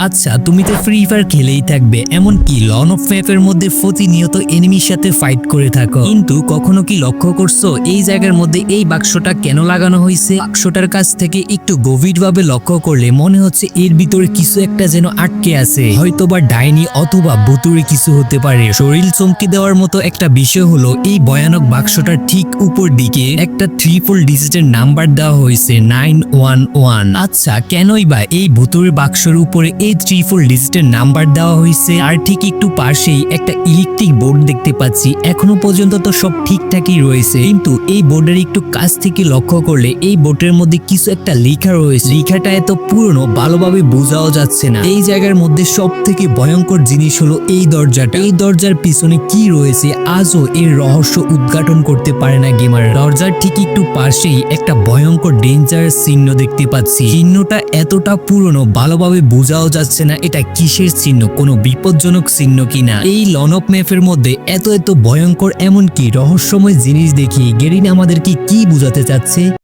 আচ্ছা, তুমি তো ফ্রি ফায়ার খেলেই থাকবে, এমনকি লন অফ ম্যাপের মধ্যে প্রতিনিয়ত এনিমির সাথে ফাইট করে থাকো, কিন্তু কখনো কি লক্ষ্য করছো এই জায়গার মধ্যে এই বাক্সটা কেন লাগানো হয়েছে? বাক্সটার কাছ থেকে একটু গভীরভাবে লক্ষ্য করলে মনে হচ্ছে এর ভিতরে কিছু একটা যেন আটকে আছে, হয়তোবা ডাইনি অথবা ভুতুড়ে কিছু হতে পারে। শরীর চমকে দেওয়ার মতো একটা বিষয় হলো এই ভয়ানক বাক্সটার ঠিক উপর দিকে একটা 3-4 ডিজিটের নাম্বার দেওয়া হয়েছে 911। আচ্ছা, কেনই বা এই ভুতুড়ে বাক্সের উপরে এই 3-4 ডিজিটের নাম্বার দেওয়া হয়েছে? আর ঠিক একটু পাশেই একটা ইলেকট্রিক বোর্ড দেখতে পাচ্ছি। এখনো পর্যন্ত তো সব ঠিকঠাকই রয়েছে, কিন্তু এই বোর্ডের একটু কাছ থেকে লক্ষ্য করলে এই বোর্ডের মধ্যে কিছু একটা লেখা রয়েছে। লেখাটা এত পুরনো ভালোভাবে বোঝাও যাচ্ছে না। এই জায়গার মধ্যে সব থেকে ভয়ঙ্কর জিনিস হলো এই দরজাটা। এই দরজার পিছনে কি রয়েছে আজও এর রহস্য উদ্ঘাটন করতে পারে না গেমার। দরজার ঠিক একটু পাশেই একটা ভয়ঙ্কর ডেঞ্জার চিহ্ন দেখতে পাচ্ছি। চিহ্নটা এতটা পুরনো ভালোভাবে বোঝাও যাচ্ছে না এটা কিসের চিহ্ন, কোনো বিপজ্জনক চিহ্ন কিনা। এই লন অফ ম্যাপের মধ্যে এত ভয়ঙ্কর এমনকি রহস্যময় জিনিস দেখি গেরিনা আমাদেরকে কি বোঝাতে চাচ্ছে?